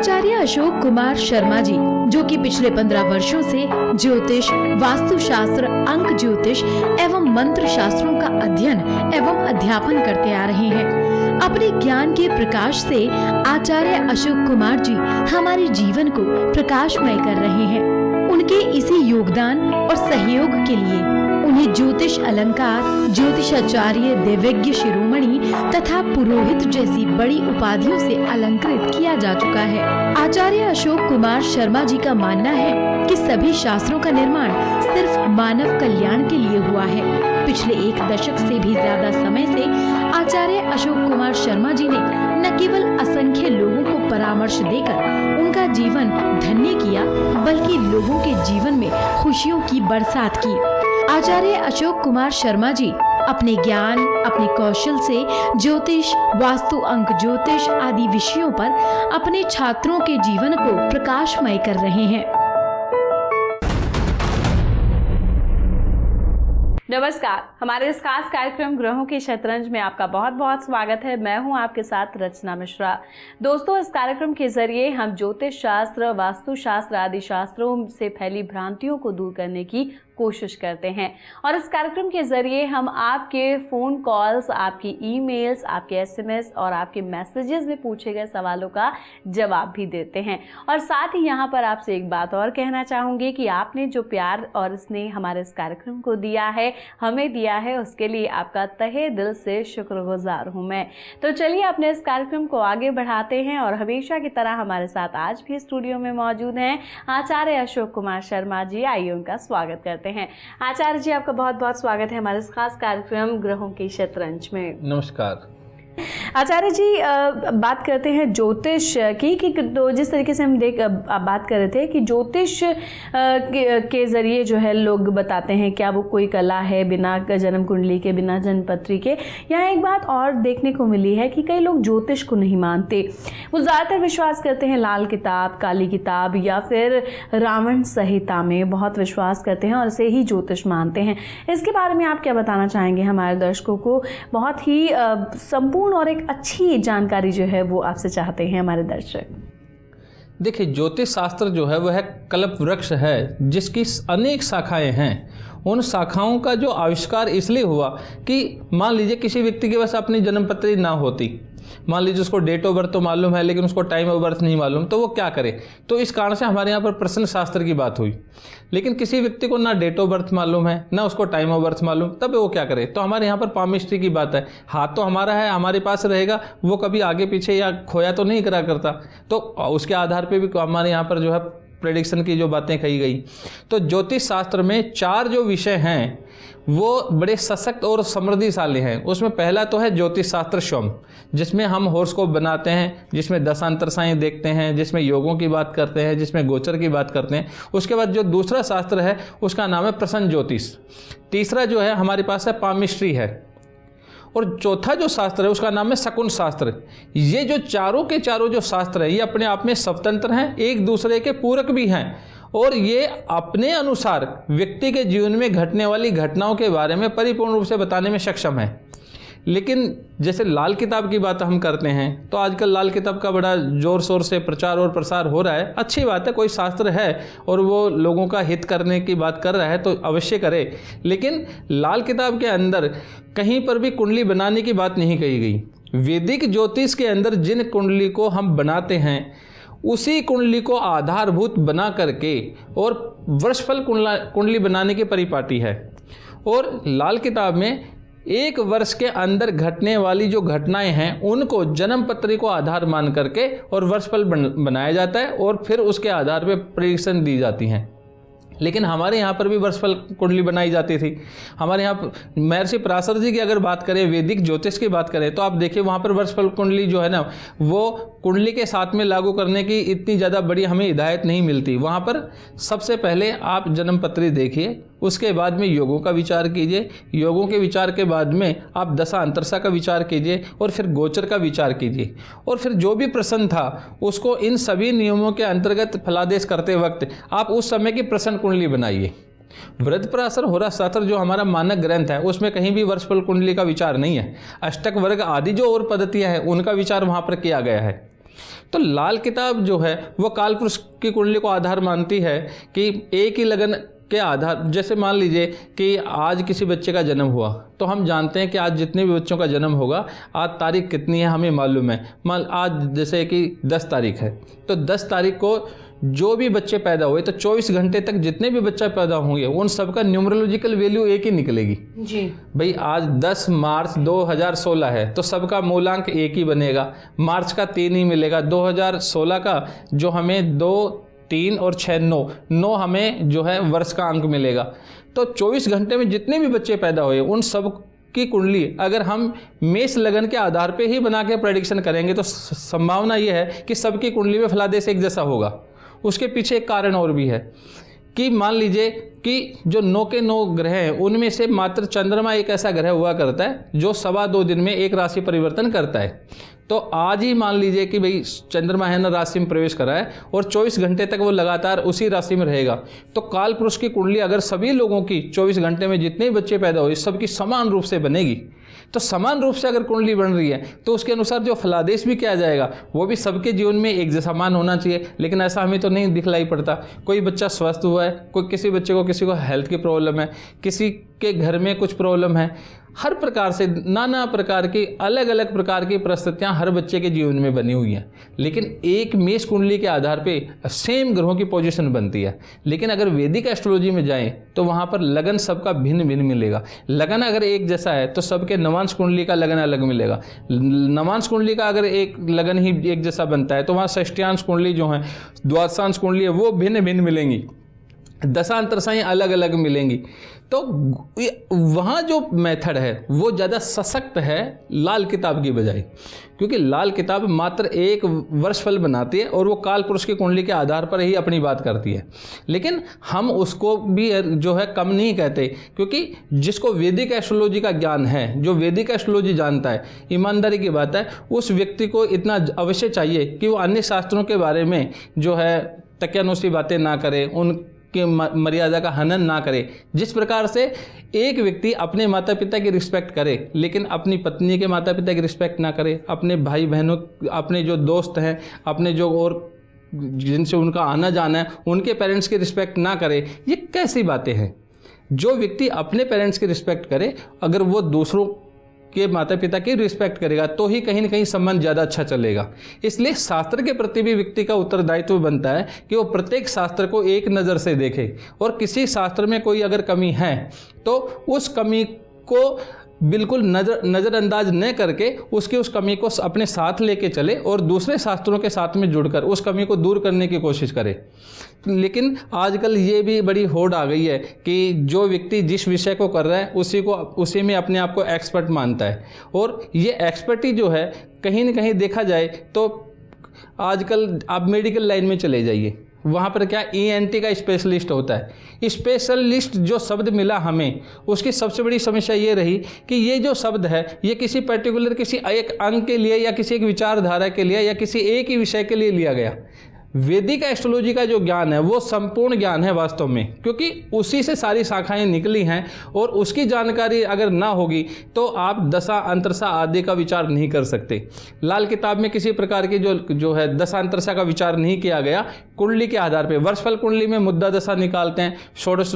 आचार्य अशोक कुमार शर्मा जी, जो कि पिछले 15 वर्षों से ज्योतिष, वास्तुशास्त्र, अंक ज्योतिष एवं मंत्र शास्त्रों का अध्ययन एवं अध्यापन करते आ रहे हैं। अपने ज्ञान के प्रकाश से आचार्य अशोक कुमार जी हमारे जीवन को प्रकाशमय कर रहे हैं। उनके इसी योगदान और सहयोग के लिए उन्हें ज्योतिष अलंकार, ज्योतिषाचार्य, देवज्ञ शिरोमणि तथा पुरोहित जैसी बड़ी उपाधियों से अलंकृत किया जा चुका है। आचार्य अशोक कुमार शर्मा जी का मानना है कि सभी शास्त्रों का निर्माण सिर्फ मानव कल्याण के लिए हुआ है। पिछले 1 दशक से भी ज्यादा समय से आचार्य अशोक कुमार शर्मा जी ने न केवल असंख्य लोगों को परामर्श देकर उनका जीवन धन्य किया, बल्कि लोगों के जीवन में खुशियों की बरसात की। आचार्य अशोक कुमार शर्मा जी अपने ज्ञान, अपने कौशल से ज्योतिष, वास्तु, अंक ज्योतिष आदि विषयों पर अपने छात्रों के जीवन को प्रकाशमय कर रहे हैं। नमस्कार, हमारे इस खास कार्यक्रम ग्रहों की शतरंज में आपका बहुत बहुत स्वागत है। मैं हूं आपके साथ रचना मिश्रा। दोस्तों, इस कार्यक्रम के जरिए हम ज्योतिष शास्त्र, वास्तु शास्त्र आदि शास्त्रों से फैली भ्रांतियों को दूर करने की कोशिश करते हैं और इस कार्यक्रम के जरिए हम आपके फ़ोन कॉल्स, आपकी ईमेल्स, आपके एसएमएस और आपके मैसेजेस में पूछे गए सवालों का जवाब भी देते हैं। और साथ ही यहाँ पर आपसे एक बात और कहना चाहूँगी कि आपने जो प्यार और स्नेह हमारे इस कार्यक्रम को दिया है, हमें दिया है, उसके लिए आपका तहे दिल से शुक्रगुजार हूँ मैं। तो चलिए अपने इस कार्यक्रम को आगे बढ़ाते हैं और हमेशा की तरह हमारे साथ आज भी स्टूडियो में मौजूद हैं आचार्य अशोक कुमार शर्मा जी। आइए उनका स्वागत करते हैं। आचार्य जी, आपका बहुत बहुत स्वागत है हमारे इस खास कार्यक्रम ग्रहों की शतरंज में। नमस्कार आचार्य जी, बात करते हैं ज्योतिष की कि तो जिस तरीके से हम आप बात कर रहे थे कि ज्योतिष के जरिए जो है लोग बताते हैं क्या वो कोई कला है बिना जन्म कुंडली के, बिना जन्मपत्री के। यहाँ एक बात और देखने को मिली है कि कई लोग ज्योतिष को नहीं मानते। वो ज़्यादातर विश्वास करते हैं लाल किताब, काली किताब या फिर रावण संहिता में बहुत विश्वास करते हैं और इसे ही ज्योतिष मानते हैं। इसके बारे में आप क्या बताना चाहेंगे हमारे दर्शकों को? बहुत ही संपूर्ण और एक अच्छी जानकारी जो है वो आपसे चाहते हैं हमारे दर्शक। देखिए, ज्योतिष शास्त्र जो है वह कल्प वृक्ष है जिसकी अनेक शाखाएं हैं। उन शाखाओं का जो आविष्कार इसलिए हुआ कि मान लीजिए किसी व्यक्ति के पास अपनी जन्मपत्री ना होती, मान लीजिए उसको डेट ऑफ बर्थ तो मालूम है लेकिन उसको टाइम ऑफ बर्थ नहीं मालूम, तो वो क्या करे? तो इस कारण से हमारे यहाँ पर प्रश्न शास्त्र की बात हुई। लेकिन किसी व्यक्ति को ना डेट ऑफ बर्थ मालूम है, ना उसको टाइम ऑफ बर्थ मालूम, तब वो क्या करे? तो हमारे यहाँ पर पामिस्ट्री की बात है। हाथ तो हमारा है, हमारे पास रहेगा, वो कभी आगे पीछे या खोया तो नहीं करा करता। तो उसके आधार पर भी हमारे यहाँ पर जो है प्रेडिक्शन की जो बातें कही गई। तो ज्योतिष शास्त्र में 4 जो विषय हैं वो बड़े सशक्त और समृद्धिशाली हैं। उसमें पहला तो है ज्योतिष शास्त्र स्वयं, जिसमें हम हॉरोस्कोप बनाते हैं, जिसमें दशांतरसाएं देखते हैं, जिसमें योगों की बात करते हैं, जिसमें गोचर की बात करते हैं। उसके बाद जो दूसरा शास्त्र है उसका नाम है प्रश्न ज्योतिष। तीसरा जो है हमारे पास है पामिस्ट्री है और चौथा जो शास्त्र है उसका नाम है शकुन शास्त्र। ये जो चारों के चारों जो शास्त्र है ये अपने आप में स्वतंत्र हैं, एक दूसरे के पूरक भी हैं और ये अपने अनुसार व्यक्ति के जीवन में घटने वाली घटनाओं के बारे में परिपूर्ण रूप से बताने में सक्षम है। लेकिन जैसे लाल किताब की बात हम करते हैं तो आजकल लाल किताब का बड़ा जोर शोर से प्रचार और प्रसार हो रहा है। अच्छी बात है, कोई शास्त्र है और वो लोगों का हित करने की बात कर रहा है तो अवश्य करे। लेकिन लाल किताब के अंदर कहीं पर भी कुंडली बनाने की बात नहीं कही गई। वैदिक ज्योतिष के अंदर जिन कुंडली को हम बनाते हैं उसी कुंडली को आधारभूत बना करके और वर्षफल कुंडली बनाने की परिपाटी है। और लाल किताब में 1 वर्ष के अंदर घटने वाली जो घटनाएं हैं उनको जन्म पत्री को आधार मान करके और वर्षफल बनाया जाता है और फिर उसके आधार पर प्रेडिक्शन दी जाती हैं। लेकिन हमारे यहाँ पर भी वर्षफल कुंडली बनाई जाती थी। हमारे यहाँ महर्षि पराशर जी की अगर बात करें, वैदिक ज्योतिष की बात करें, तो आप देखिए वहाँ पर वर्षफल कुंडली जो है ना वो कुंडली के साथ में लागू करने की इतनी ज़्यादा बड़ी हमें हिदायत नहीं मिलती। वहाँ पर सबसे पहले आप जन्म पत्री देखिए, उसके बाद में योगों का विचार कीजिए, योगों के विचार के बाद में आप दशा अंतरसा का विचार कीजिए और फिर गोचर का विचार कीजिए और फिर जो भी प्रश्न था उसको इन सभी नियमों के अंतर्गत फलादेश करते वक्त आप उस समय की प्रश्न कुंडली बनाइए। वृद्धपराशर होरा शास्त्र जो हमारा मानक ग्रंथ है उसमें कहीं भी वर्षफल कुंडली का विचार नहीं है। अष्टक वर्ग आदि जो और पद्धतियां हैं उनका विचार वहाँ पर किया गया है। तो लाल किताब जो है वो कालपुरुष की कुंडली को आधार मानती है कि एक ही लगन के आधार, जैसे मान लीजिए कि आज किसी बच्चे का जन्म हुआ तो हम जानते हैं कि आज जितने भी बच्चों का जन्म होगा, आज तारीख कितनी है हमें मालूम है। मान आज जैसे कि 10 तारीख है, तो 10 तारीख को जो भी बच्चे पैदा हुए तो 24 घंटे तक जितने भी बच्चे पैदा होंगे उन सबका न्यूमरोलॉजिकल वैल्यू एक ही निकलेगी जी। भाई आज 10 मार्च 2016 है तो सबका मूलांक एक ही बनेगा, मार्च का 3 ही मिलेगा, 2016 का जो हमें 2, 3 और 6, 9 हमें जो है वर्ष का अंक मिलेगा। तो 24 घंटे में जितने भी बच्चे पैदा हुए उन सब की कुंडली अगर हम मेष लगन के आधार पे ही बना के प्रेडिक्शन करेंगे तो संभावना ये है कि सबकी कुंडली में फलादेश एक जैसा होगा। उसके पीछे एक कारण और भी है कि मान लीजिए कि जो 9 के 9 ग्रह हैं उनमें से मात्र चंद्रमा एक ऐसा ग्रह हुआ करता है जो 2.25 दिन में एक राशि परिवर्तन करता है। तो आज ही मान लीजिए कि भाई चंद्रमा है ना राशि में प्रवेश करा है और 24 घंटे तक वो लगातार उसी राशि में रहेगा, तो काल पुरुष की कुंडली अगर सभी लोगों की 24 घंटे में जितने बच्चे पैदा हुए सबकी समान रूप से बनेगी, तो समान रूप से अगर कुंडली बन रही है तो उसके अनुसार जो फलादेश भी किया जाएगा वो भी सबके जीवन में एक जैसा मान होना चाहिए। लेकिन ऐसा हमें तो नहीं दिखलाई पड़ता। कोई बच्चा स्वस्थ हुआ है, कोई किसी बच्चे को किसी को हेल्थ की प्रॉब्लम है, किसी के घर में कुछ प्रॉब्लम है, हर प्रकार से नाना प्रकार की अलग अलग प्रकार की परिस्थितियां हर बच्चे के जीवन में बनी हुई हैं। लेकिन एक मेष कुंडली के आधार पे सेम ग्रहों की पोजीशन बनती है। लेकिन अगर वैदिक एस्ट्रोलॉजी में जाएं तो वहां पर लगन सबका भिन्न भिन्न मिलेगा। लगन अगर एक जैसा है तो सबके नवांश कुंडली का लगन अलग मिलेगा। नवांश कुंडली का अगर एक लगन ही एक जैसा बनता है तो वहाँ षष्ठ्यांश कुंडली जो है, द्वादशांश कुंडली है, वो भिन्न भिन्न मिलेंगी, दशांतरसाएं अलग अलग मिलेंगी। तो वहाँ जो मेथड है वो ज़्यादा सशक्त है लाल किताब की बजाय, क्योंकि लाल किताब मात्र एक वर्षफल बनाती है और वो काल पुरुष की कुंडली के आधार पर ही अपनी बात करती है। लेकिन हम उसको भी जो है कम नहीं कहते, क्योंकि जिसको वैदिक एस्ट्रोलॉजी का ज्ञान है, जो वैदिक एस्ट्रोलॉजी जानता है, ईमानदारी की बात है, उस व्यक्ति को इतना अवश्य चाहिए कि वो अन्य शास्त्रों के बारे में जो है तकियानुसी बातें ना करे, उनके मर्यादा का हनन ना करे। जिस प्रकार से एक व्यक्ति अपने माता पिता की रिस्पेक्ट करे लेकिन अपनी पत्नी के माता पिता की रिस्पेक्ट ना करे, अपने भाई बहनों, अपने जो दोस्त हैं, अपने जो और जिनसे उनका आना जाना है उनके पेरेंट्स की रिस्पेक्ट ना करे, ये कैसी बातें हैं? जो व्यक्ति अपने पेरेंट्स की रिस्पेक्ट करे, अगर वो दूसरों के माता पिता की रिस्पेक्ट करेगा तो ही कहीं ना कहीं संबंध ज़्यादा अच्छा चलेगा। इसलिए शास्त्र के प्रति भी व्यक्ति का उत्तरदायित्व बनता है कि वो प्रत्येक शास्त्र को एक नज़र से देखे और किसी शास्त्र में कोई अगर कमी है तो उस कमी को बिल्कुल नज़रअंदाज न करके उस कमी को अपने साथ लेके चले और दूसरे शास्त्रों के साथ में जुड़कर उस कमी को दूर करने की कोशिश करे। लेकिन आजकल ये भी बड़ी होड़ आ गई है कि जो व्यक्ति जिस विषय को कर रहा है उसी में अपने आप को एक्सपर्ट मानता है, और ये एक्सपर्टी जो है कहीं ना कहीं देखा जाए तो आजकल आप मेडिकल लाइन में चले जाइए, वहाँ पर क्या ENT का स्पेशलिस्ट होता है। स्पेशलिस्ट जो शब्द मिला हमें, उसकी सबसे बड़ी समस्या ये रही कि ये जो शब्द है ये किसी पर्टिकुलर किसी एक अंग के लिए या किसी एक विचारधारा के लिए या किसी एक ही विषय के लिए लिया गया। वैदिक एस्ट्रोलॉजी का जो ज्ञान है वो संपूर्ण ज्ञान है वास्तव में, क्योंकि उसी से सारी शाखाएं निकली हैं और उसकी जानकारी अगर ना होगी तो आप दशा अंतरसा आदि का विचार नहीं कर सकते। लाल किताब में किसी प्रकार की जो है दशा अंतरसा का विचार नहीं किया गया। कुंडली के आधार पे वर्षफल कुंडली में मुद्दा दशा निकालते हैं, षोडश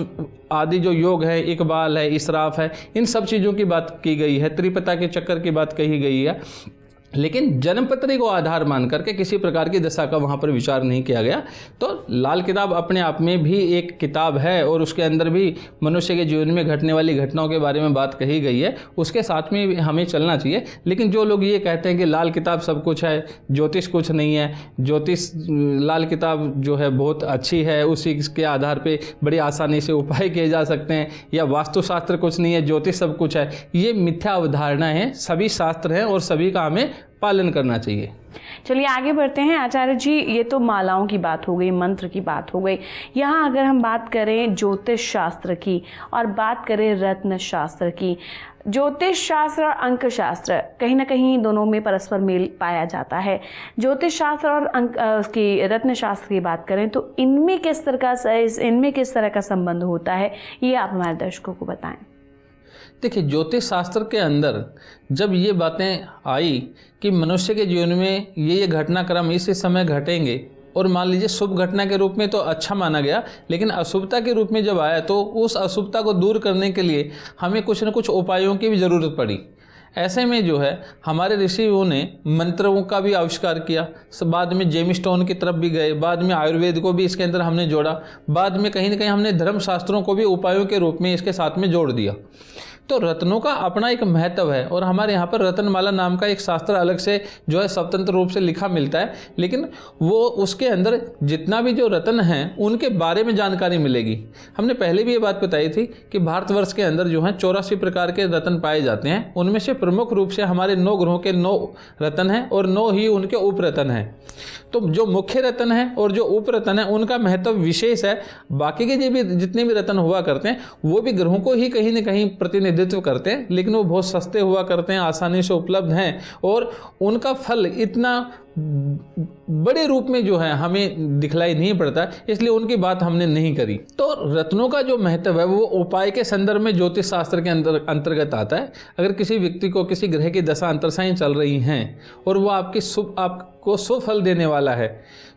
आदि जो योग है, इकबाल है, इसराफ है, इन सब चीज़ों की बात की गई है, त्रिपता के चक्कर की बात कही गई है। लेकिन जन्मपत्री को आधार मान करके किसी प्रकार की दशा का वहाँ पर विचार नहीं किया गया। तो लाल किताब अपने आप में भी एक किताब है और उसके अंदर भी मनुष्य के जीवन में घटने वाली घटनाओं के बारे में बात कही गई है, उसके साथ में भी हमें चलना चाहिए। लेकिन जो लोग ये कहते हैं कि लाल किताब सब कुछ है, ज्योतिष कुछ नहीं है, ज्योतिष लाल किताब जो है बहुत अच्छी है, उसी के आधार पर बड़ी आसानी से उपाय किए जा सकते हैं, या वास्तुशास्त्र कुछ नहीं है, ज्योतिष सब कुछ है, ये मिथ्या अवधारणा है। सभी शास्त्र हैं और सभी का हमें पालन करना चाहिए। चलिए आगे बढ़ते हैं आचार्य जी। ये तो मालाओं की बात हो गई, मंत्र की बात हो गई। यहाँ अगर हम बात करें ज्योतिष शास्त्र की और बात करें रत्न शास्त्र की, ज्योतिष शास्त्र और अंक शास्त्र कहीं ना कहीं दोनों में परस्पर मेल पाया जाता है। ज्योतिष शास्त्र और उसकी रत्न शास्त्र की बात करें तो इनमें किस तरह का संबंध होता है, ये आप हमारे दर्शकों को बताएं। देखिए, ज्योतिष शास्त्र के अंदर जब ये बातें आई कि मनुष्य के जीवन में ये घटनाक्रम इस समय घटेंगे, और मान लीजिए शुभ घटना के रूप में तो अच्छा माना गया, लेकिन अशुभता के रूप में जब आया तो उस अशुभता को दूर करने के लिए हमें कुछ न कुछ उपायों की भी ज़रूरत पड़ी। ऐसे में जो है हमारे ऋषियों ने मंत्रों का भी आविष्कार किया, बाद में जेमस्टोन की तरफ भी गए, बाद में आयुर्वेद को भी इसके अंदर हमने जोड़ा, बाद में कहीं ना कहीं हमने धर्मशास्त्रों को भी उपायों के रूप में इसके साथ में जोड़ दिया। तो रत्नों का अपना एक महत्व है, और हमारे यहाँ पर रत्नमाला नाम का एक शास्त्र अलग से जो है स्वतंत्र रूप से लिखा मिलता है, लेकिन वो उसके अंदर जितना भी जो रत्न हैं उनके बारे में जानकारी मिलेगी। हमने पहले भी ये बात बताई थी कि भारतवर्ष के अंदर जो है 84 प्रकार के रत्न पाए जाते हैं, उनमें से प्रमुख रूप से हमारे 9 ग्रहों के 9 रत्न हैं और 9 ही उनके उप रत्न हैं। तो जो मुख्य रत्न है और जो उप रत्न है उनका महत्व विशेष है। बाकी के जितने भी रत्न हुआ करते हैं वो भी ग्रहों को ही कहीं न कहीं प्रतिनिधित्व करते हैं, लेकिन वो बहुत सस्ते हुआ करते हैं, आसानी से उपलब्ध हैं, और उनका फल इतना बड़े रूप में जो है हमें दिखलाई नहीं पड़ता, इसलिए उनकी बात हमने नहीं करी। तो रत्नों का जो महत्व है वो उपाय के संदर्भ में ज्योतिष शास्त्र के अंतर्गत आता है। अगर किसी व्यक्ति को किसी ग्रह की दशा अंतरसाएं चल रही हैं और वो आपको शुभ फल देने वाला है,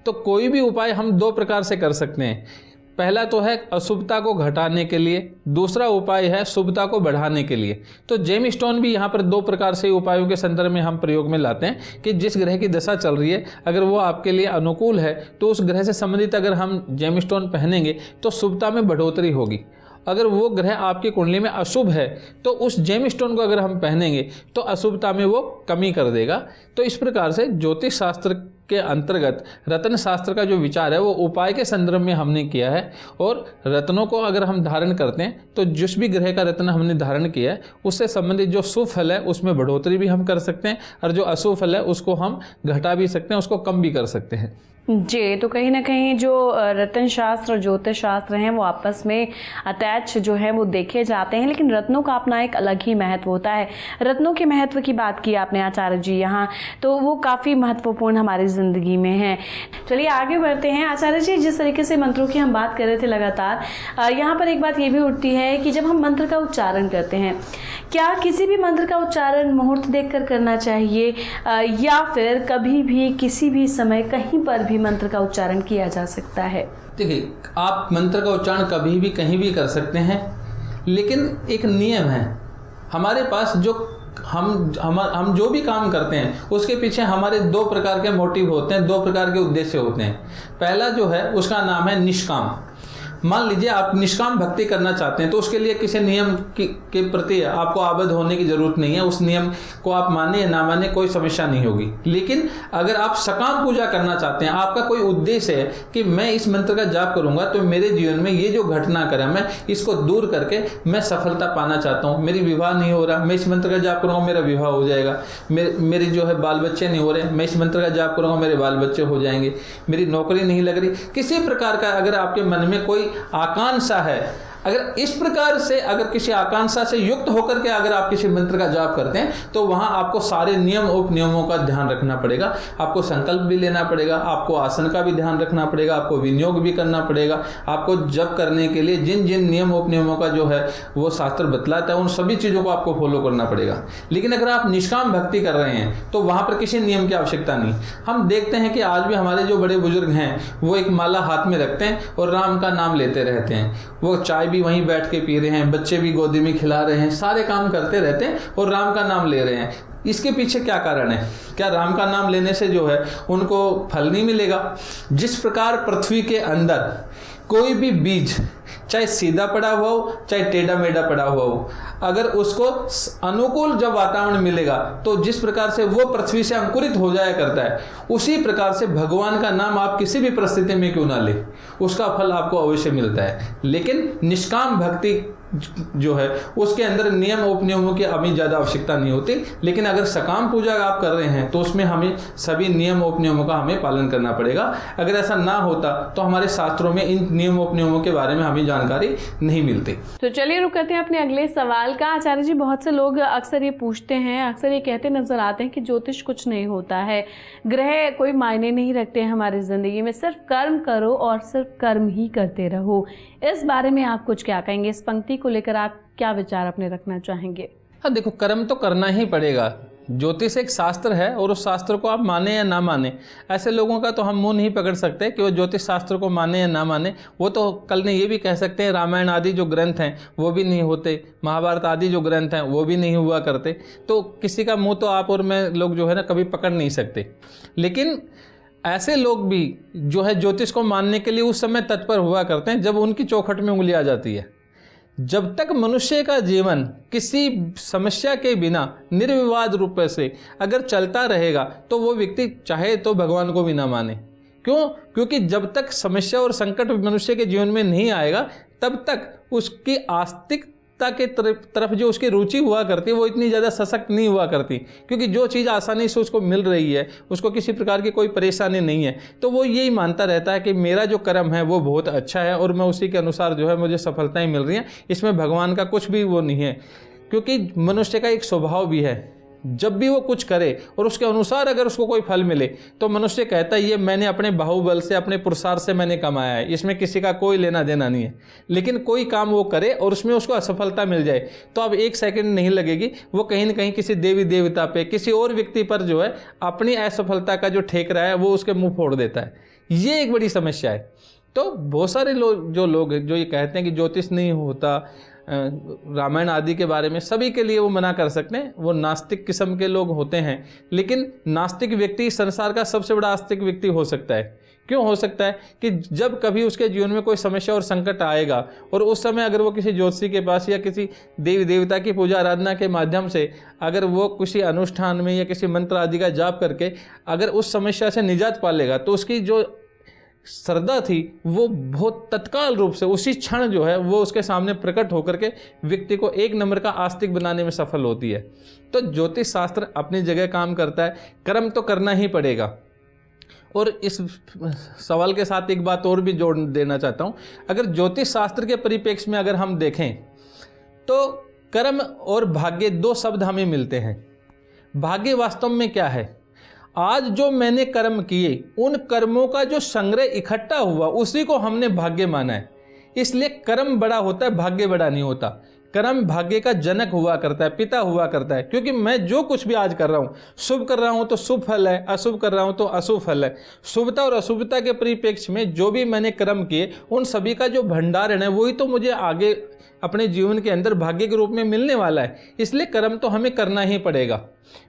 तो कोई भी उपाय हम 2 प्रकार से कर सकते हैं। पहला तो है अशुभता को घटाने के लिए, दूसरा उपाय है शुभता को बढ़ाने के लिए। तो जेम स्टोन भी यहाँ पर 2 प्रकार से उपायों के संदर्भ में हम प्रयोग में लाते हैं कि जिस ग्रह की दशा चल रही है अगर वो आपके लिए अनुकूल है तो उस ग्रह से संबंधित अगर हम जेम स्टोन पहनेंगे तो शुभता में बढ़ोतरी होगी। अगर वो ग्रह आपकी कुंडली में अशुभ है तो उस जेम स्टोन को अगर हम पहनेंगे तो अशुभता में वो कमी कर देगा। तो इस प्रकार से ज्योतिष शास्त्र के अंतर्गत रत्न शास्त्र का जो विचार है वो उपाय के संदर्भ में हमने किया है, और रत्नों को अगर हम धारण करते हैं तो जिस भी ग्रह का रत्न हमने धारण किया है उससे संबंधित जो शुभ फल है उसमें बढ़ोतरी भी हम कर सकते हैं, और जो अशुभ फल है उसको हम घटा भी सकते हैं, उसको कम भी कर सकते हैं। जी, तो कहीं ना कहीं जो रत्न शास्त्र और ज्योतिष शास्त्र हैं वो आपस में अटैच जो है वो देखे जाते हैं, लेकिन रत्नों का अपना एक अलग ही महत्व होता है। रत्नों के महत्व की बात की आपने आचार्य जी यहाँ, तो वो काफ़ी महत्वपूर्ण हमारी ज़िंदगी में है। चलिए आगे बढ़ते हैं। आचार्य जी, जिस तरीके से मंत्रों की हम बात कर रहे थे लगातार, यहाँ पर एक बात ये भी उठती है कि जब हम मंत्र का उच्चारण करते हैं, क्या किसी भी मंत्र का उच्चारण मुहूर्त देखकर करना चाहिए या फिर कभी भी किसी भी समय कहीं पर भी मंत्र का उच्चारण किया जा सकता है? देखिए, आप मंत्र का उच्चारण कभी भी कहीं भी कर सकते हैं, लेकिन एक नियम है हमारे पास। जो हम जो भी काम करते हैं उसके पीछे हमारे 2 प्रकार के मोटिव होते हैं, 2 प्रकार के उद्देश्य होते हैं। पहला जो है उसका नाम है निष्काम। मान लीजिए आप निष्काम भक्ति करना चाहते हैं तो उसके लिए किसी नियम के प्रति आपको आबद्ध होने की जरूरत नहीं है। उस नियम को आप माने या ना माने कोई समस्या नहीं होगी। लेकिन अगर आप सकाम पूजा करना चाहते हैं, आपका कोई उद्देश्य है कि मैं इस मंत्र का जाप करूंगा तो मेरे जीवन में ये जो घटनाक्रम है इसको दूर करके मैं सफलता पाना चाहता हूँ, मेरी विवाह नहीं हो रहा, मैं इस मंत्र का जाप करूंगा मेरा विवाह हो जाएगा, मेरे जो है बाल बच्चे नहीं हो रहे, मैं इस मंत्र का जाप करूंगा मेरे बाल बच्चे हो जाएंगे, मेरी नौकरी नहीं लग रही, किसी प्रकार का अगर आपके मन में कोई आकांक्षा है, अगर इस प्रकार से अगर किसी आकांक्षा से युक्त होकर के अगर आप किसी मंत्र का जाप करते हैं तो वहां आपको सारे नियम उपनियमों का ध्यान रखना पड़ेगा। आपको संकल्प भी लेना पड़ेगा, आपको आसन का भी ध्यान रखना पड़ेगा, आपको विनियोग भी करना पड़ेगा। आपको जप करने के लिए जिन जिन नियम उपनियमों का जो है वो शास्त्र बतलाता है उन सभी चीज़ों को आपको फॉलो करना पड़ेगा। लेकिन अगर आप निष्काम भक्ति कर रहे हैं तो वहां पर किसी नियम की आवश्यकता नहीं। हम देखते हैं कि आज भी हमारे जो बड़े बुजुर्ग हैं वो एक माला हाथ में रखते हैं और राम का नाम लेते रहते हैं। वो चाय भी वहीं बैठ के पी रहे हैं, बच्चे भी गोदी में खिला रहे हैं, सारे काम करते रहते हैं और राम का नाम ले रहे हैं। इसके पीछे क्या कारण है? क्या राम का नाम लेने से जो है उनको फल नहीं मिलेगा? जिस प्रकार पृथ्वी के अंदर कोई भी बीज चाहे सीधा पड़ा हुआ हो चाहे टेढ़ा मेढ़ा पड़ा हुआ हो, अगर उसको अनुकूल जब वातावरण मिलेगा तो जिस प्रकार से वो पृथ्वी से अंकुरित हो जाया करता है, उसी प्रकार से भगवान का नाम आप किसी भी परिस्थिति में क्यों ना ले, उसका फल आपको अवश्य मिलता है। लेकिन निष्काम भक्ति जो है उसके अंदर नियम उपनियमों की अभी ज़्यादा आवश्यकता नहीं होती। लेकिन अगर सकाम पूजा आप कर रहे हैं तो उसमें हमें सभी नियम उपनियमों का हमें पालन करना पड़ेगा। अगर ऐसा ना होता तो हमारे शास्त्रों में इन नियम उपनियमों के बारे में हमें जानकारी नहीं मिलती। तो चलिए रुक करते हैं अपने अगले सवाल का। आचार्य जी, बहुत से लोग अक्सर ये पूछते हैं, अक्सर ये कहते नजर आते हैं कि ज्योतिष कुछ नहीं होता है, ग्रह कोई मायने नहीं रखते हैं हमारी जिंदगी में, सिर्फ कर्म करो और सिर्फ कर्म ही करते रहो। इस बारे में आप कुछ क्या कहेंगे? इस पंक्ति को लेकर आप क्या विचार अपने रखना चाहेंगे? हाँ देखो, कर्म तो करना ही पड़ेगा। ज्योतिष एक शास्त्र है और उस शास्त्र को आप माने या ना माने, ऐसे लोगों का तो हम मुंह नहीं पकड़ सकते कि वो ज्योतिष शास्त्र को माने या ना माने। वो तो कल ने ये भी कह सकते हैं रामायण आदि जो ग्रंथ हैं वो भी नहीं होते, महाभारत आदि जो ग्रंथ हैं वो भी नहीं हुआ करते। तो किसी का मुंह तो आप और मैं लोग जो है ना कभी पकड़ नहीं सकते। लेकिन ऐसे लोग भी जो है ज्योतिष को मानने के लिए उस समय तत्पर हुआ करते हैं जब उनकी चौखट में उंगली आ जाती है। जब तक मनुष्य का जीवन किसी समस्या के बिना निर्विवाद रूप से अगर चलता रहेगा तो वो व्यक्ति चाहे तो भगवान को भी ना माने। क्यों? क्योंकि जब तक समस्या और संकट मनुष्य के जीवन में नहीं आएगा तब तक उसकी आस्तिकता के तरफ जो उसकी रुचि हुआ करती है वो इतनी ज़्यादा सशक्त नहीं हुआ करती। क्योंकि जो चीज़ आसानी से उसको मिल रही है, उसको किसी प्रकार की कोई परेशानी नहीं है, तो वो यही मानता रहता है कि मेरा जो कर्म है वो बहुत अच्छा है और मैं उसी के अनुसार जो है मुझे सफलताएं मिल रही हैं, इसमें भगवान का कुछ भी वो नहीं है। क्योंकि मनुष्य का एक स्वभाव भी है, जब भी वो कुछ करे और उसके अनुसार अगर उसको कोई फल मिले तो मनुष्य कहता है ये मैंने अपने बाहुबल से, अपने पुरुषार्थ से मैंने कमाया है, इसमें किसी का कोई लेना देना नहीं है। लेकिन कोई काम वो करे और उसमें उसको असफलता मिल जाए तो अब एक सेकंड नहीं लगेगी, वो कहीं ना कहीं किसी देवी देवता पे, किसी और व्यक्ति पर जो है अपनी असफलता का जो ठेकरा है वो उसके मुंह फोड़ देता है। ये एक बड़ी समस्या है। तो बहुत सारे लोग जो ये कहते हैं कि ज्योतिष नहीं होता, रामायण आदि के बारे में, सभी के लिए वो मना कर सकते हैं, वो नास्तिक किस्म के लोग होते हैं। लेकिन नास्तिक व्यक्ति संसार का सबसे बड़ा आस्तिक व्यक्ति हो सकता है। क्यों हो सकता है? कि जब कभी उसके जीवन में कोई समस्या और संकट आएगा और उस समय अगर वो किसी ज्योतिषी के पास या किसी देवी देवता की पूजा आराधना के माध्यम से अगर वो किसी अनुष्ठान में या किसी मंत्र आदि का जाप करके अगर उस समस्या से निजात पा लेगा तो उसकी जो श्रद्धा थी वो बहुत तत्काल रूप से उसी क्षण जो है वो उसके सामने प्रकट होकर के व्यक्ति को एक नंबर का आस्तिक बनाने में सफल होती है। तो ज्योतिष शास्त्र अपनी जगह काम करता है, कर्म तो करना ही पड़ेगा। और इस सवाल के साथ एक बात और भी जोड़ देना चाहता हूँ। अगर ज्योतिष शास्त्र के परिप्रेक्ष्य में अगर हम देखें तो कर्म और भाग्य दो शब्द हमें मिलते हैं। भाग्य वास्तव में क्या है? आज जो मैंने कर्म किए उन कर्मों का जो संग्रह इकट्ठा हुआ उसी को हमने भाग्य माना है। इसलिए कर्म बड़ा होता है, भाग्य बड़ा नहीं होता। कर्म भाग्य का जनक हुआ करता है, पिता हुआ करता है। क्योंकि मैं जो कुछ भी आज कर रहा हूँ, शुभ कर रहा हूँ तो शुभ फल है, अशुभ कर रहा हूँ तो अशुभ फल है। शुभता और अशुभता के परिप्रेक्ष्य में जो भी मैंने कर्म किए उन सभी का जो भंडारण है वही तो मुझे आगे अपने जीवन के अंदर भाग्य के रूप में मिलने वाला है। इसलिए कर्म तो हमें करना ही पड़ेगा।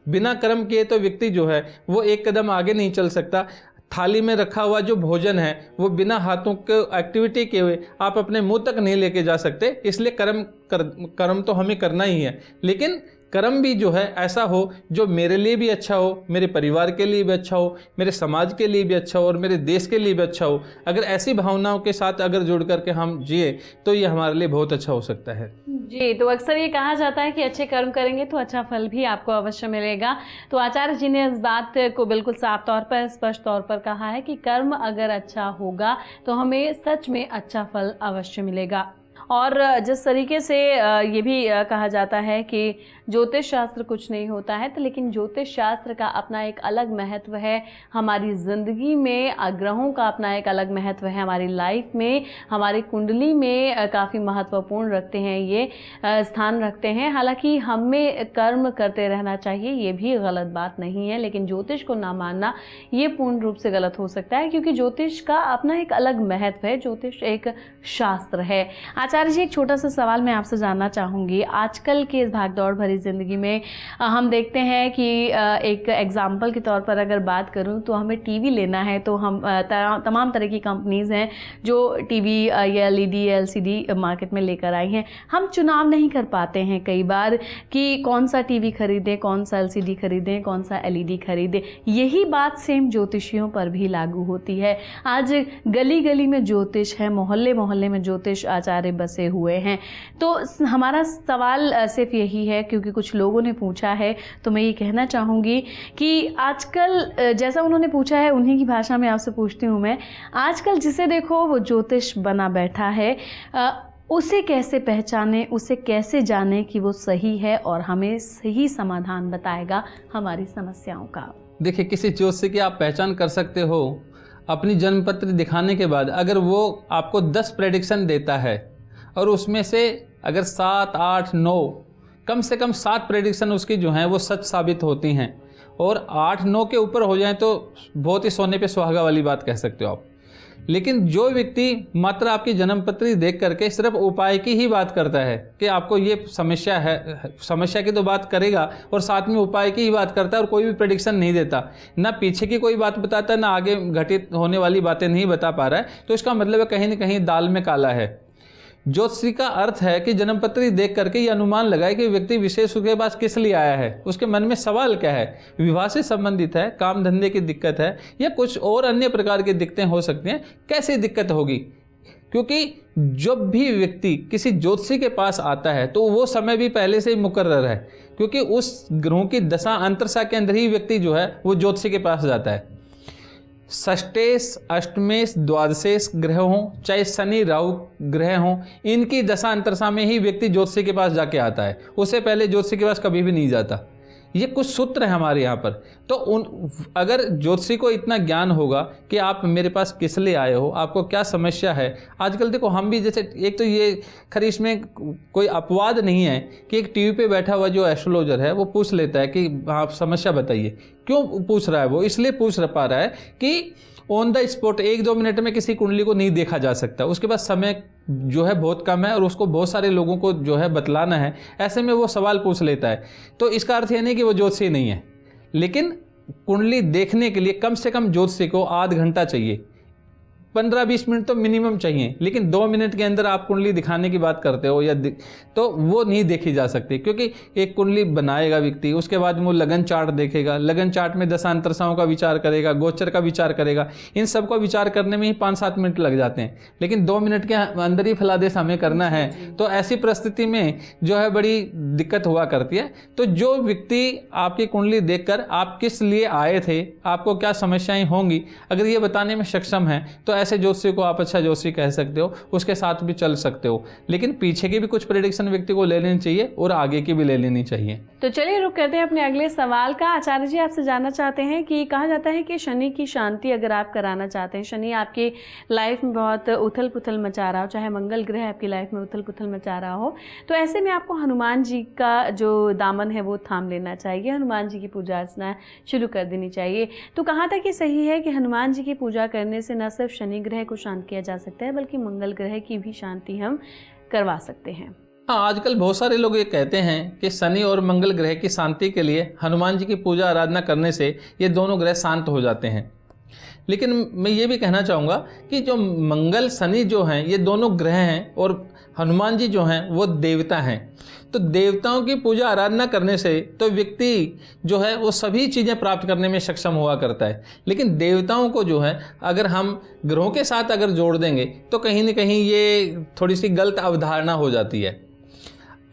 बिना कर्म किए तो व्यक्ति जो है वो एक कदम आगे नहीं चल सकता। थाली में रखा हुआ जो भोजन है वो बिना हाथों के एक्टिविटी के हुए आप अपने मुंह तक नहीं लेके जा सकते। इसलिए कर्म तो हमें करना ही है। लेकिन कर्म भी जो है ऐसा हो जो मेरे लिए भी अच्छा हो, मेरे परिवार के लिए भी अच्छा हो, मेरे समाज के लिए भी अच्छा हो और मेरे देश के लिए भी अच्छा हो। अगर ऐसी भावनाओं के साथ अगर जुड़ करके हम जिए तो ये हमारे लिए बहुत अच्छा हो सकता है। जी, तो अक्सर ये कहा जाता है कि अच्छे कर्म करेंगे तो अच्छा फल भी आपको अवश्य मिलेगा। तो आचार्य जी ने इस बात को बिल्कुल साफ तौर पर, स्पष्ट तौर पर कहा है कि कर्म अगर अच्छा होगा तो हमें सच में अच्छा फल अवश्य मिलेगा। और जिस तरीके से ये भी कहा जाता है कि ज्योतिष शास्त्र कुछ नहीं होता है, तो लेकिन ज्योतिष शास्त्र का अपना एक अलग महत्व है हमारी ज़िंदगी में, ग्रहों का अपना एक अलग महत्व है हमारी लाइफ में, हमारी कुंडली में काफ़ी महत्वपूर्ण रखते हैं, ये स्थान रखते हैं। हालांकि हमें कर्म करते रहना चाहिए, ये भी गलत बात नहीं है, लेकिन ज्योतिष को ना मानना ये पूर्ण रूप से गलत हो सकता है, क्योंकि ज्योतिष का अपना एक अलग महत्व है। ज्योतिष एक शास्त्र है। आचार्य जी, एक छोटा सा सवाल मैं आपसे जानना चाहूँगी। आजकल के इस भागदौड़ भरी ज़िंदगी में हम देखते हैं कि एक एग्जाम्पल के तौर पर अगर बात करूँ तो हमें टीवी लेना है तो हम तमाम तरह की कंपनीज़ हैं जो टीवी या LED LCD मार्केट में लेकर आई हैं। हम चुनाव नहीं कर पाते हैं कई बार कि कौन सा टीवी खरीदें, कौन सा LCD खरीदें, कौन सा LED खरीदें। यही बात सेम ज्योतिषियों पर भी लागू होती है। आज गली गली में ज्योतिष है, मोहल्ले मोहल्ले में ज्योतिष आचार्य बसे हुए हैं। तो हमारा सवाल सिर्फ यही है, क्योंकि कुछ लोगों ने पूछा है, तो मैं ये कहना चाहूँगी कि आजकल जैसा उन्होंने पूछा है उन्हीं की भाषा में आपसे पूछती हूँ मैं। आजकल जिसे देखो वो ज्योतिष बना बैठा है, उसे कैसे पहचाने, उसे कैसे जाने कि वो सही है और हमें सही समाधान बताएगा हमारी समस्याओं का? देखिए, किसी ज्योतिषी की आप पहचान कर सकते हो अपनी जन्मपत्र दिखाने के बाद। अगर वो आपको 10 प्रेडिक्शन देता है और उसमें से अगर 7, 8, 9 कम से कम 7 प्रेडिक्शन उसकी जो हैं वो सच साबित होती हैं, और 8, 9 के ऊपर हो जाएं तो बहुत ही सोने पे सुहागा वाली बात कह सकते हो आप। लेकिन जो व्यक्ति मात्र आपकी जन्मपत्री देख करके सिर्फ उपाय की ही बात करता है कि आपको ये समस्या है, समस्या की तो बात करेगा और साथ में उपाय की ही बात करता है और कोई भी प्रेडिक्शन नहीं देता, ना पीछे की कोई बात बताता है, ना आगे घटित होने वाली बातें नहीं बता पा रहा है, तो इसका मतलब है कहीं ना कहीं दाल में काला है। ज्योतिषी का अर्थ है कि जन्मपत्री देख करके ये अनुमान लगाए कि व्यक्ति विशेष के पास किस लिए आया है, उसके मन में सवाल क्या है, विवाह से संबंधित है, काम धंधे की दिक्कत है, या कुछ और अन्य प्रकार की दिक्कतें हो सकती हैं, कैसी दिक्कत होगी। क्योंकि जब भी व्यक्ति किसी ज्योतिषी के पास आता है तो वो समय भी पहले से ही मुकर्रर है, क्योंकि उस ग्रहों की दशा अंतरसा के अंदर ही व्यक्ति जो है वो ज्योतिषी के पास जाता है। षष्टेश, अष्टमेश, द्वादशेश ग्रह हों, चाहे शनि राहु ग्रह हों, इनकी दशा अंतरसा में ही व्यक्ति ज्योतिषी के पास जाके आता है, उससे पहले ज्योतिषी के पास कभी भी नहीं जाता। ये कुछ सूत्र है हमारे यहाँ पर। तो अगर ज्योतिषी को इतना ज्ञान होगा कि आप मेरे पास किस लिए आए हो, आपको क्या समस्या है। आजकल देखो हम भी जैसे, एक तो ये खैर इसमें कोई अपवाद नहीं है कि एक टीवी पे बैठा हुआ जो एस्ट्रोलॉजर है वो पूछ लेता है कि आप समस्या बताइए। क्यों पूछ रहा है वो? इसलिए पूछ पा रहा है कि ऑन द स्पॉट 1-2 मिनट में किसी कुंडली को नहीं देखा जा सकता, उसके पास समय जो है बहुत कम है और उसको बहुत सारे लोगों को जो है बतलाना है, ऐसे में वो सवाल पूछ लेता है। तो इसका अर्थ ये नहीं कि वो ज्योतिषी नहीं है, लेकिन कुंडली देखने के लिए कम से कम ज्योतिषी को आध घंटा चाहिए, 15-20 मिनट तो मिनिमम चाहिए। लेकिन 2 मिनट के अंदर आप कुंडली दिखाने की बात करते हो या तो वो नहीं देखी जा सकती, क्योंकि एक कुंडली बनाएगा व्यक्ति, उसके बाद वो लगन चार्ट देखेगा, लगन चार्ट में दशांतरसाओं का विचार करेगा, गोचर का विचार करेगा, इन सब का विचार करने में ही 5-7 मिनट लग जाते हैं। लेकिन 2 मिनट के अंदर ही फलादेश हमें करना है, तो ऐसी परिस्थिति में जो है बड़ी दिक्कत हुआ करती है। तो जो व्यक्ति आपकी कुंडली देखकर आप किस लिए आए थे, आपको क्या समस्याएं होंगी, अगर ये बताने में सक्षम है तो ऐसे ज्योतिषी को आप अच्छा ज्योतिषी कह सकते हो, उसके साथ भी चल सकते हो। लेकिन पीछे की भी कुछ प्रेडिक्शन व्यक्ति को ले लेनी चाहिए और आगे की भी ले लेनी चाहिए। तो चलिए रुक करते हैं अपने अगले सवाल का। आचार्य जी आपसे जानना चाहते हैं कि कहा जाता है कि शनि की शांति अगर आप कराना चाहते हैं, शनि आपकी लाइफ में बहुत उथल पुथल मचा रहा हो, चाहे मंगल ग्रह आपकी लाइफ में उथल पुथल मचा रहा हो, तो ऐसे में आपको हनुमान जी का जो दामन है वो थाम लेना चाहिए, हनुमान जी की पूजा अर्चना शुरू कर देनी चाहिए। तो कहाँ तक ये सही है कि हनुमान जी की पूजा करने से न सिर्फ शनि ग्रह को शांत किया जा सकता है बल्कि मंगल ग्रह की भी शांति हम करवा सकते हैं? हाँ, आजकल बहुत सारे लोग ये कहते हैं कि शनि और मंगल ग्रह की शांति के लिए हनुमान जी की पूजा आराधना करने से ये दोनों ग्रह शांत हो जाते हैं। लेकिन मैं ये भी कहना चाहूँगा कि जो मंगल शनि जो हैं ये दोनों ग्रह हैं और हनुमान जी जो हैं वो देवता हैं। तो देवताओं की पूजा आराधना करने से तो व्यक्ति जो है वो सभी चीज़ें प्राप्त करने में सक्षम हुआ करता है। लेकिन देवताओं को जो है अगर हम ग्रहों के साथ अगर जोड़ देंगे तो कहीं ना कहीं ये थोड़ी सी गलत अवधारणा हो जाती है।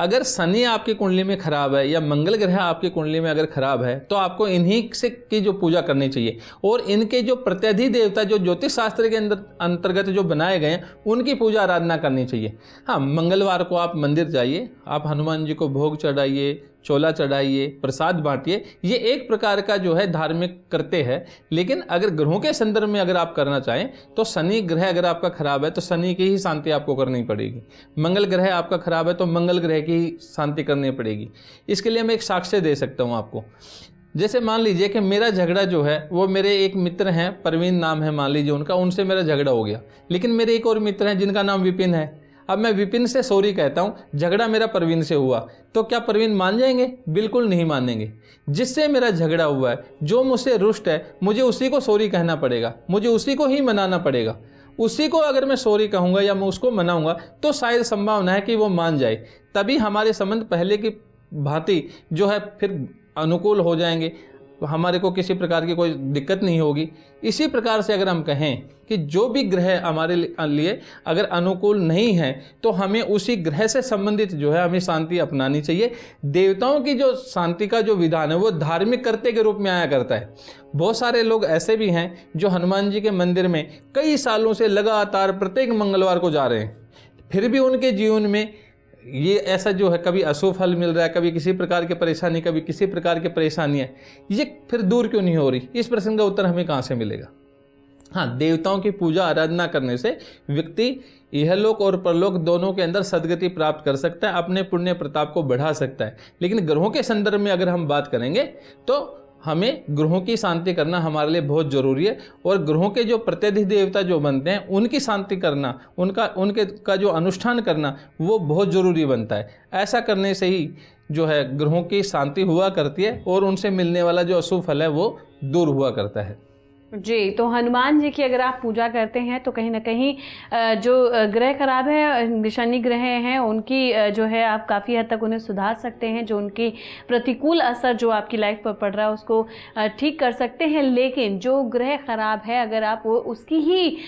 अगर शनि आपकी कुंडली में खराब है या मंगल ग्रह आपकी कुंडली में अगर खराब है तो आपको इन्हीं से की जो पूजा करनी चाहिए और इनके जो प्रत्यधि देवता जो ज्योतिष शास्त्र के अंदर अंतर्गत जो बनाए गए हैं उनकी पूजा आराधना करनी चाहिए। हाँ, मंगलवार को आप मंदिर जाइए, आप हनुमान जी को भोग चढ़ाइए, चोला चढ़ाइए, प्रसाद बांटिए, ये एक प्रकार का जो है धार्मिक करते हैं। लेकिन अगर ग्रहों के संदर्भ में अगर आप करना चाहें तो शनि ग्रह अगर आपका खराब है तो शनि की ही शांति आपको करनी पड़ेगी, मंगल ग्रह आपका खराब है तो मंगल ग्रह की शांति करनी पड़ेगी। इसके लिए मैं एक साक्ष्य दे सकता हूँ आपको। जैसे मान लीजिए कि मेरा झगड़ा जो है वो मेरे एक मित्र हैं, परवीन नाम है मान लीजिए उनका, उनसे मेरा झगड़ा हो गया। लेकिन मेरे एक और मित्र हैं जिनका नाम विपिन है। अब मैं विपिन से सॉरी कहता हूँ, झगड़ा मेरा परवीन से हुआ, तो क्या परवीन मान जाएंगे? बिल्कुल नहीं मानेंगे। जिससे मेरा झगड़ा हुआ है, जो मुझसे रुष्ट है, मुझे उसी को सॉरी कहना पड़ेगा, मुझे उसी को ही मनाना पड़ेगा। उसी को अगर मैं सॉरी कहूँगा या मैं उसको मनाऊँगा तो शायद संभावना है कि वो मान जाए, तभी हमारे संबंध पहले की भांति जो है फिर अनुकूल हो जाएंगे, हमारे को किसी प्रकार की कोई दिक्कत नहीं होगी। इसी प्रकार से अगर हम कहें कि जो भी ग्रह हमारे लिए अगर अनुकूल नहीं है तो हमें उसी ग्रह से संबंधित जो है हमें शांति अपनानी चाहिए। देवताओं की जो शांति का जो विधान है वो धार्मिक कर्ते के रूप में आया करता है। बहुत सारे लोग ऐसे भी हैं जो हनुमान जी के मंदिर में कई सालों से लगातार प्रत्येक मंगलवार को जा रहे हैं, फिर भी उनके जीवन में ये ऐसा जो है कभी अशुभ फल मिल रहा है, कभी किसी प्रकार की परेशानी, कभी किसी प्रकार की परेशानी है, ये फिर दूर क्यों नहीं हो रही? इस प्रश्न का उत्तर हमें कहाँ से मिलेगा? हाँ, देवताओं की पूजा आराधना करने से व्यक्ति इहलोक और परलोक दोनों के अंदर सदगति प्राप्त कर सकता है, अपने पुण्य प्रताप को बढ़ा सकता है। लेकिन ग्रहों के संदर्भ में अगर हम बात करेंगे तो हमें ग्रहों की शांति करना हमारे लिए बहुत ज़रूरी है, और ग्रहों के जो प्रत्यधिदेवता जो बनते हैं उनकी शांति करना, उनका जो अनुष्ठान करना वो बहुत ज़रूरी बनता है। ऐसा करने से ही जो है ग्रहों की शांति हुआ करती है और उनसे मिलने वाला जो अशुभ फल है वो दूर हुआ करता है। जी, तो हनुमान जी की अगर आप पूजा करते हैं तो कहीं ना कहीं जो ग्रह खराब है, शनि ग्रह हैं, उनकी जो है आप काफ़ी हद तक उन्हें सुधार सकते हैं। जो उनकी प्रतिकूल असर जो आपकी लाइफ पर पड़ रहा है उसको ठीक कर सकते हैं। लेकिन जो ग्रह खराब है, अगर आप उसकी ही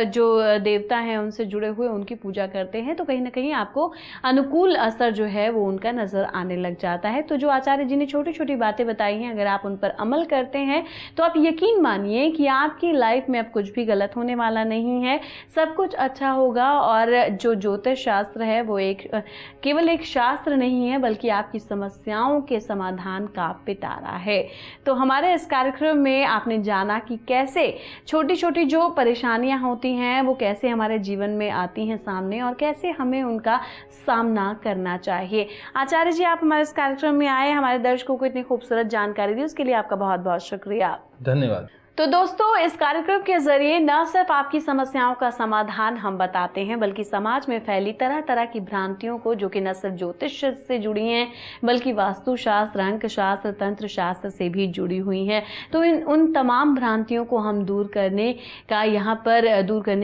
जो देवता हैं उनसे जुड़े हुए उनकी पूजा करते हैं तो कहीं ना कहीं आपको अनुकूल असर जो है वो उनका नज़र आने लग जाता है। तो जो आचार्य जी ने छोटी छोटी बातें बताई हैं, अगर आप उन पर अमल करते हैं तो आप यकीन मानिए कि आपकी लाइफ में अब कुछ भी गलत होने वाला नहीं है, सब कुछ अच्छा होगा। और जो ज्योतिष शास्त्र है वो केवल एक शास्त्र नहीं है, बल्कि आपकी समस्याओं के समाधान का पिटारा है। तो हमारे इस कार्यक्रम में आपने जाना कि कैसे छोटी छोटी जो परेशानियां होती हैं वो कैसे हमारे जीवन में आती हैं सामने, और कैसे हमें उनका सामना करना चाहिए। आचार्य जी, आप हमारे इस कार्यक्रम में आए, हमारे दर्शकों को इतनी खूबसूरत जानकारी दी, उसके लिए आपका बहुत बहुत शुक्रिया। धन्यवाद। तो दोस्तों, इस कार्यक्रम के जरिए न सिर्फ आपकी समस्याओं का समाधान हम बताते हैं, बल्कि समाज में फैली तरह तरह की भ्रांतियों को, जो कि न सिर्फ ज्योतिष से जुड़ी हैं बल्कि वास्तुशास्त्र, अंक शास्त्र, तंत्र शास्त्र से भी जुड़ी हुई हैं, तो उन तमाम भ्रांतियों को हम दूर करने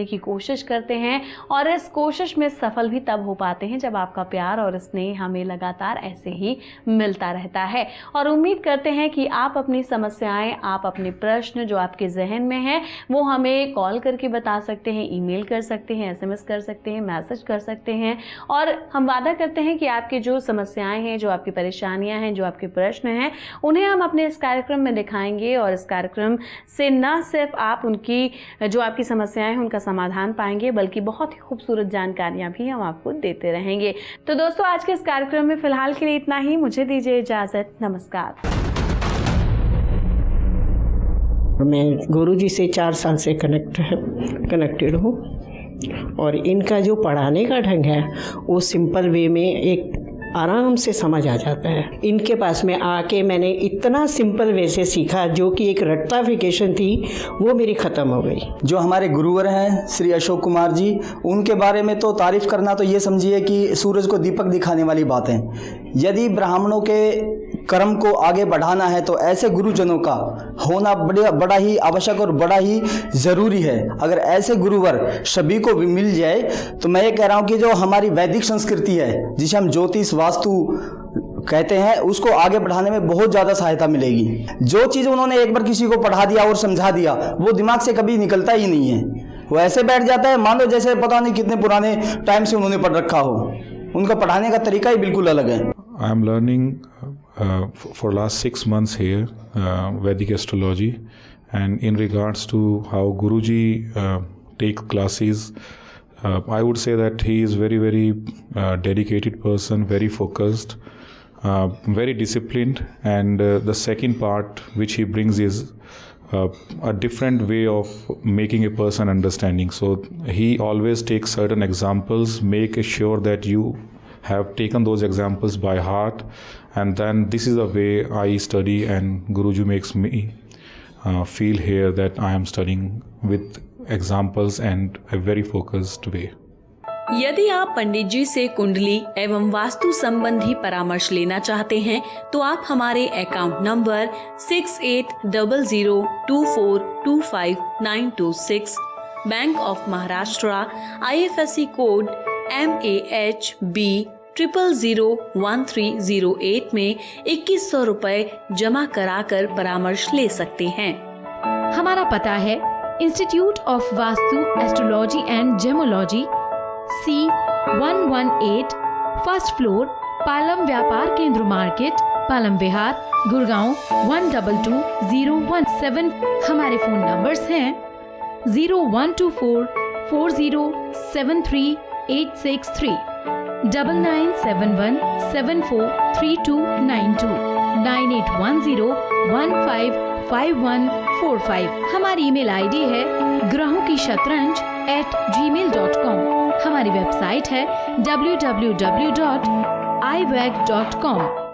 की कोशिश करते हैं। और इस कोशिश में सफल भी तब हो पाते हैं जब आपका प्यार और स्नेह हमें लगातार ऐसे ही मिलता रहता है। और उम्मीद करते हैं कि आप अपनी समस्याएं, आप अपने प्रश्न जो आपके जहन में है वो हमें कॉल करके बता सकते हैं, ईमेल कर सकते हैं, SMS कर सकते हैं, मैसेज कर सकते हैं। और हम वादा करते हैं कि आपकी जो समस्याएं हैं, जो आपकी परेशानियां हैं, जो आपके प्रश्न हैं, उन्हें हम अपने इस कार्यक्रम में दिखाएंगे। और इस कार्यक्रम से न सिर्फ आप उनकी जो आपकी समस्याएं हैं उनका समाधान पाएंगे, बल्कि बहुत ही खूबसूरत जानकारियां भी हम आपको देते रहेंगे। तो दोस्तों, आज के इस कार्यक्रम में फिलहाल के लिए इतना ही। मुझे दीजिए इजाजत। नमस्कार। मैं गुरुजी से 4 साल से कनेक्टेड हूँ, और इनका जो पढ़ाने का ढंग है वो सिंपल वे में एक आराम से समझ आ जाता है। इनके पास में आके मैंने इतना सिंपल वे से सीखा, जो कि एक रट्टाफिकेशन थी वो मेरी ख़त्म हो गई। जो हमारे गुरुवर हैं श्री अशोक कुमार जी, उनके बारे में तो तारीफ़ करना तो ये समझिए कि सूरज को दीपक दिखाने वाली बात है। यदि ब्राह्मणों के कर्म को आगे बढ़ाना है तो ऐसे गुरुजनों का होना बड़ा ही आवश्यक और बड़ा ही ज़रूरी है। अगर ऐसे गुरुवर सभी को भी मिल जाए तो मैं ये कह रहा हूँ कि जो हमारी वैदिक संस्कृति है, जिसे हम ज्योतिष वास्तु कहते हैं, उसको आगे बढ़ाने में बहुत ज़्यादा सहायता मिलेगी। जो चीज़ उन्होंने एक बार किसी को पढ़ा दिया और समझा दिया, वो दिमाग से कभी निकलता ही नहीं है, वो ऐसे बैठ जाता है मानो जैसे पता नहीं कितने पुराने टाइम से उन्होंने पढ़ रखा हो। उनका पढ़ाने का तरीका ही बिल्कुल अलग है। I am learning for last 6 months here Vedic astrology, and in regards to how Guruji take classes, I would say that he is very dedicated person, very focused, very disciplined, and the second part which he brings is a different way of making a person understanding. So he always takes certain examples, make sure that you have taken those examples by heart, and then this is the way I study, and Guruji makes me feel here that I am studying with examples and a very focused way. यदि आप पंडित जी से कुंडली एवं वास्तु संबंधी परामर्श लेना चाहते हैं तो आप हमारे account number 680024252926, bank of Maharashtra, IFSC code MAHB 00013008 में 2100 रुपए जमा कराकर परामर्श ले सकते हैं। हमारा पता है institute of Vastu astrology and gemology, C118, first floor, Palam Vyapar Kendra market, Palam विहार, गुड़गांव 122017। हमारे फोन नंबर्स हैं 01244073 9971743292 9810155145। हमारी ईमेल आईडी है ग्रहों की शतरंज @gmail.com। हमारी वेबसाइट है www.iwag.com।